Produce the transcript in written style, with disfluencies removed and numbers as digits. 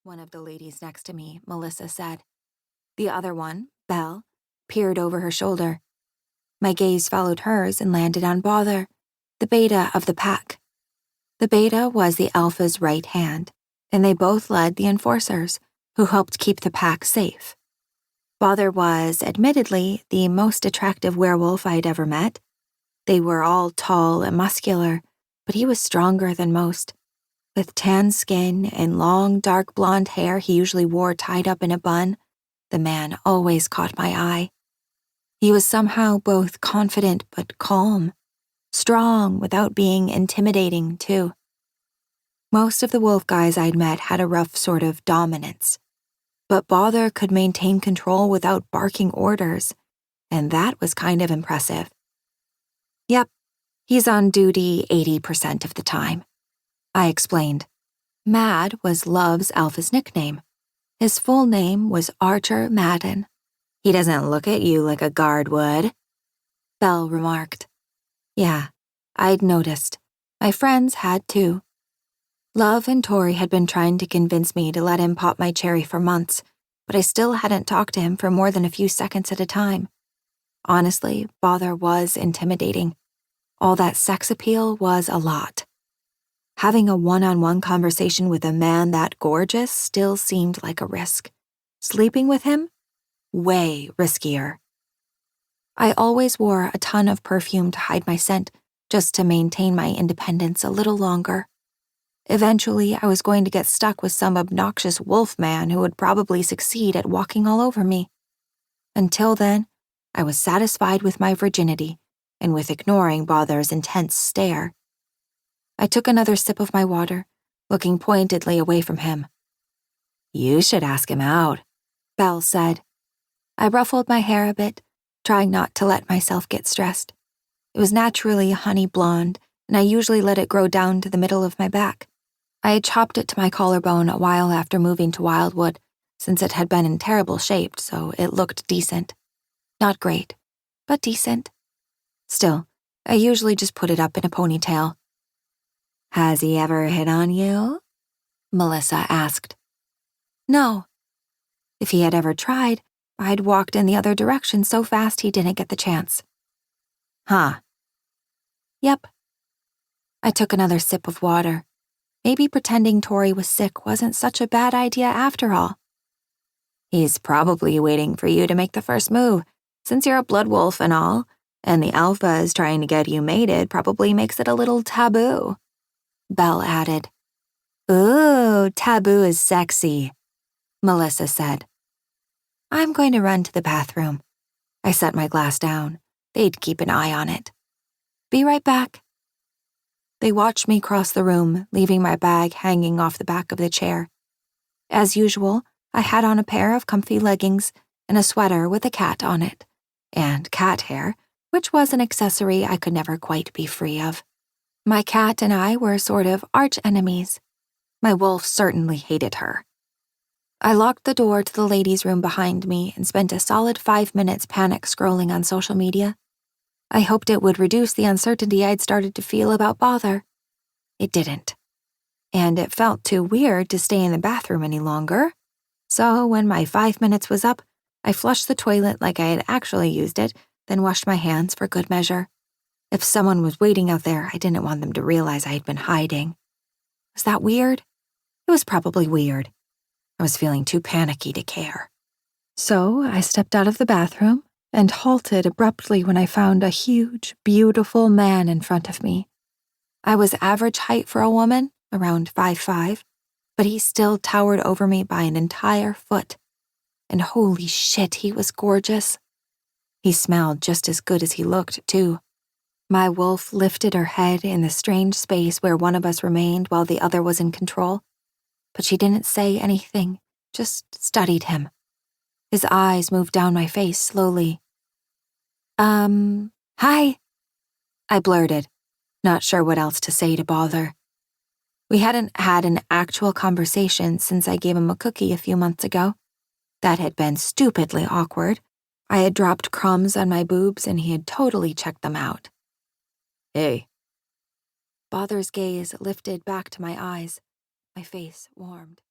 one of the ladies next to me, Melissa said. The other one, Belle, peered over her shoulder. My gaze followed hers and landed on Bauer, the beta of the pack. The beta was the alpha's right hand, and they both led the enforcers, who helped keep the pack safe. Bauer was, admittedly, the most attractive werewolf I'd ever met. They were all tall and muscular, but he was stronger than most. With tan skin and long, dark blonde hair he usually wore tied up in a bun, the man always caught my eye. He was somehow both confident but calm, strong without being intimidating, too. Most of the wolf guys I'd met had a rough sort of dominance, but Bauer could maintain control without barking orders, and that was kind of impressive. Yep, he's on duty 80% of the time, I explained. Mad was Love's alpha's nickname. His full name was Archer Madden. He doesn't look at you like a guard would, Belle remarked. Yeah, I'd noticed. My friends had too. Love and Tori had been trying to convince me to let him pop my cherry for months, but I still hadn't talked to him for more than a few seconds at a time. Honestly, Bauer was intimidating. All that sex appeal was a lot. Having a one-on-one conversation with a man that gorgeous still seemed like a risk. Sleeping with him? Way riskier. I always wore a ton of perfume to hide my scent, just to maintain my independence a little longer. Eventually, I was going to get stuck with some obnoxious wolf man who would probably succeed at walking all over me. Until then, I was satisfied with my virginity and with ignoring Bauer's intense stare. I took another sip of my water, looking pointedly away from him. You should ask him out, Belle said. I ruffled my hair a bit, trying not to let myself get stressed. It was naturally a honey blonde, and I usually let it grow down to the middle of my back. I had chopped it to my collarbone a while after moving to Wildwood, since it had been in terrible shape, so it looked decent. Not great, but decent. Still, I usually just put it up in a ponytail. Has he ever hit on you? Melissa asked. No. If he had ever tried, I'd walked in the other direction so fast he didn't get the chance. Huh. Yep. I took another sip of water. Maybe pretending Tori was sick wasn't such a bad idea after all. He's probably waiting for you to make the first move, since you're a blood wolf and all, and the alpha is trying to get you mated probably makes it a little taboo. Belle added. Ooh, taboo is sexy, Melissa said. I'm going to run to the bathroom. I set my glass down. They'd keep an eye on it. Be right back. They watched me cross the room, leaving my bag hanging off the back of the chair. As usual, I had on a pair of comfy leggings and a sweater with a cat on it, and cat hair, which was an accessory I could never quite be free of. My cat and I were sort of arch-enemies. My wolf certainly hated her. I locked the door to the ladies' room behind me and spent a solid 5 minutes panic scrolling on social media. I hoped it would reduce the uncertainty I'd started to feel about Bauer. It didn't. And it felt too weird to stay in the bathroom any longer. So when my 5 minutes was up, I flushed the toilet like I had actually used it, then washed my hands for good measure. If someone was waiting out there, I didn't want them to realize I had been hiding. Was that weird? It was probably weird. I was feeling too panicky to care. So I stepped out of the bathroom and halted abruptly when I found a huge, beautiful man in front of me. I was average height for a woman, around 5'5", but he still towered over me by an entire foot. And holy shit, he was gorgeous. He smelled just as good as he looked, too. My wolf lifted her head in the strange space where one of us remained while the other was in control, but she didn't say anything, just studied him. His eyes moved down my face slowly. Hi, I blurted, not sure what else to say to Bauer. We hadn't had an actual conversation since I gave him a cookie a few months ago. That had been stupidly awkward. I had dropped crumbs on my boobs and he had totally checked them out. Hey. Bauer's gaze lifted back to my eyes. My face warmed.